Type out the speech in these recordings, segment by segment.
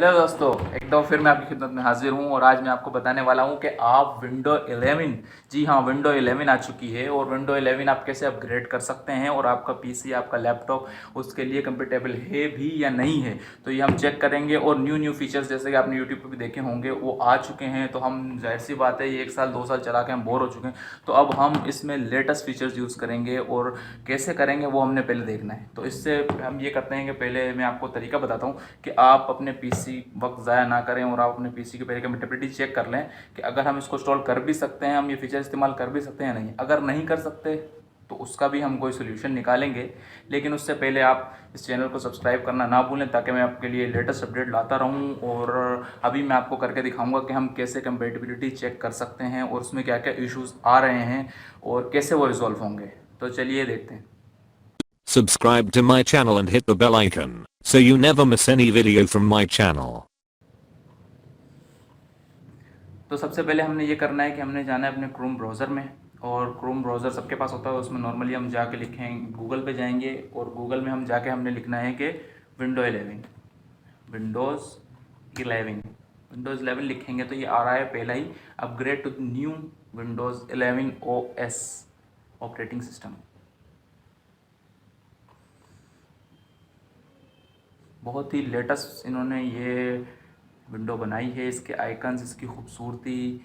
Hello दोस्तों, एक दफ़ा फिर मैं आपकी खिदमत में हाजिर हूँ और आज मैं आपको बताने वाला हूँ कि आप विंडो 11, जी हाँ, विंडो 11 आ चुकी है और विंडो 11 आप कैसे अपग्रेड कर सकते हैं और आपका पीसी, आपका लैपटॉप उसके लिए कंपेटेबल है भी या नहीं है, तो ये हम चेक करेंगे। और न्यू फीचर्स जैसे कि आपने यूट्यूब पर भी देखे होंगे वो आ चुके हैं, तो हम जाहिर सी बात है ये 1 साल 2 साल चला के हम बोर हो चुके हैं, तो अब हम इसमें लेटेस्ट फीचर्स यूज़ करेंगे और कैसे करेंगे वो हमने पहले देखना है। तो इससे हम ये करते हैं कि पहले मैं आपको तरीका बताता हूँ कि आप अपने पीसी वक्त ज़ाया ना करें और आप अपने पीसी की पहले कंपेटेबिलिटी चेक कर लें कि अगर हम इसको इंस्टॉल कर भी सकते हैं, हम ये फीचर इस्तेमाल कर भी सकते हैं या नहीं। अगर नहीं कर सकते तो उसका भी हम कोई सोल्यूशन निकालेंगे, लेकिन उससे पहले आप इस चैनल को सब्सक्राइब करना ना भूलें ताकि मैं आपके लिए लेटेस्ट अपडेट लाता रहूं। और अभी मैं आपको करके दिखाऊंगा कि हम कैसे कंपेटेबिलिटी चेक कर सकते हैं और उसमें क्या क्या इश्यूज़ आ रहे हैं और कैसे वो रिजॉल्व होंगे। तो चलिए देखते हैं। Subscribe to my channel and hit the bell icon so you never miss any video from my channel. तो सबसे पहले हमने ये करना है कि हमने जाना है अपने क्रोम ब्राउज़र में, और क्रोम ब्राउज़र सबके पास होता है। उसमें नॉर्मली हम जाके लिखें, गूगल पे जाएंगे और गूगल में हम जाके हमने लिखना है कि विंडोज़ 11 लिखेंगे तो ये आ रहा है पहला ही, upgrade to new Windows 11 OS operating system. बहुत ही लेटेस्ट इन्होंने ये विंडो बनाई है, इसके आइकन्स, इसकी खूबसूरती,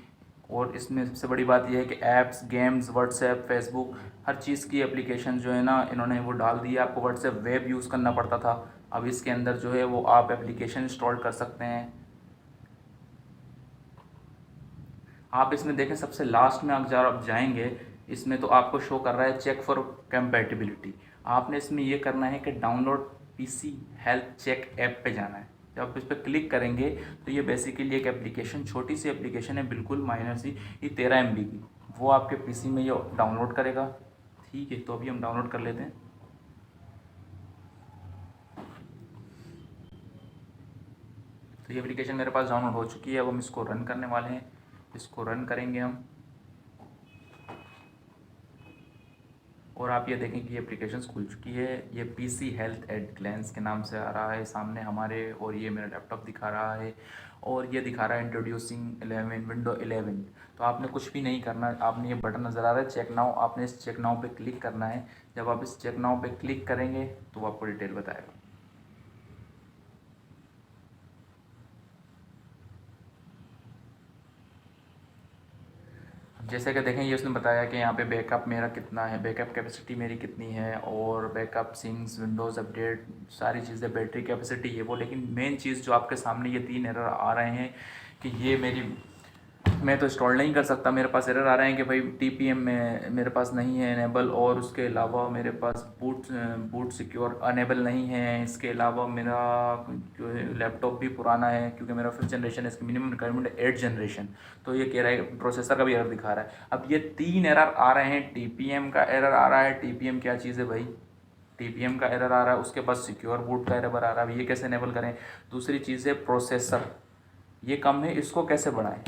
और इसमें सबसे बड़ी बात यह है कि ऐप्स, गेम्स, व्हाट्सएप, फेसबुक, हर चीज़ की एप्लीकेशन जो है ना इन्होंने वो डाल दी है। आपको व्हाट्सएप वेब यूज़ करना पड़ता था, अब इसके अंदर जो है वो आप एप्लीकेशन इंस्टॉल कर सकते हैं। आप इसमें देखें सबसे लास्ट में अगर आप जाएंगे इसमें तो आपको शो कर रहा है चेक फॉर कंपैटिबिलिटी। आपने इसमें ये करना है कि download PC health check app पे जाना है। जब आप इस पर क्लिक करेंगे तो ये बेसिकली एक एप्लीकेशन, छोटी सी एप्लीकेशन है, बिल्कुल माइनर सी, ये 13 MB की, वो आपके पीसी में ये डाउनलोड करेगा। ठीक है, तो अभी हम डाउनलोड कर लेते हैं। तो ये एप्लीकेशन मेरे पास डाउनलोड हो चुकी है, अब हम इसको रन करने वाले हैं। इसको रन करेंगे हम, और आप ये देखें कि ये एप्लीकेशन खुल चुकी है। ये पीसी हेल्थ एट ग्लैंस के नाम से आ रहा है सामने हमारे, और ये मेरा लैपटॉप दिखा रहा है और ये दिखा रहा है इंट्रोड्यूसिंग 11 विंडो 11। तो आपने कुछ भी नहीं करना, आपने ये बटन नज़र आ रहा है चेक नाउ, आपने इस चेक नाउ पे क्लिक करना है। जब आप इस चेक नाउ पे क्लिक करेंगे तो वो आपको डिटेल बताएगा। जैसे कि देखें, ये उसने बताया कि यहाँ पे बैकअप मेरा कितना है, बैकअप कैपेसिटी मेरी कितनी है, और बैकअप, सिंक्स, विंडोज़ अपडेट, सारी चीज़ें, बैटरी कैपेसिटी, ये वो। लेकिन मेन चीज़ जो आपके सामने ये 3 एरर आ रहे हैं कि ये मैं तो इंस्टॉल नहीं कर सकता, मेरे पास एरर आ रहे हैं कि भाई TPM में मेरे पास नहीं है इनेबल, और उसके अलावा मेरे पास बूट सिक्योर अनेबल नहीं है। इसके अलावा मेरा जो है लैपटॉप भी पुराना है क्योंकि मेरा 5th जनरेशन है, इसकी मिनिमम रिक्वायरमेंट है 8th जनरेशन। तो ये कह रहा है, प्रोसेसर का भी एरर दिखा रहा है। अब ये 3 एरर आ रहे हैं। TPM का एरर आ रहा है। TPM क्या चीज़ है भाई? TPM का एरर आ रहा है, उसके बाद सिक्योर बूट का एरर आ रहा है। ये कैसे इनेबल करें? दूसरी चीज़ है प्रोसेसर, ये कम है, इसको कैसे बढ़ाएं?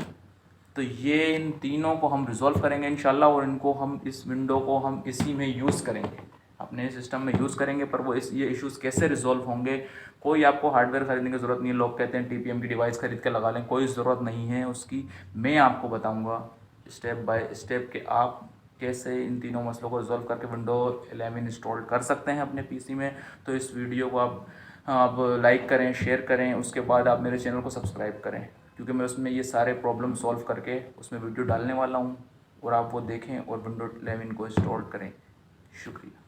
तो ये इन तीनों को हम रिज़ॉल्व करेंगे इंशाल्लाह, और इनको हम, इस विंडो को हम इसी में यूज़ करेंगे, अपने सिस्टम में यूज़ करेंगे। पर वो ये इश्यूज़ कैसे रिज़ॉल्व होंगे, कोई आपको हार्डवेयर ख़रीदने की ज़रूरत नहीं है। लोग कहते हैं TPM की डिवाइस ख़रीद के लगा लें, कोई ज़रूरत नहीं है उसकी। मैं आपको बताऊँगा स्टेप बाय स्टेप कि आप कैसे इन तीनों मसलों को रिज़ॉल्व करके विंडो 11 इंस्टॉल कर सकते हैं अपने पीसी में। तो इस वीडियो को आप लाइक करें, शेयर करें, उसके बाद आप मेरे चैनल को सब्सक्राइब करें, क्योंकि मैं उसमें ये सारे प्रॉब्लम सॉल्व करके उसमें वीडियो डालने वाला हूँ, और आप वो देखें और विंडो 11 को इंस्टॉल करें। शुक्रिया।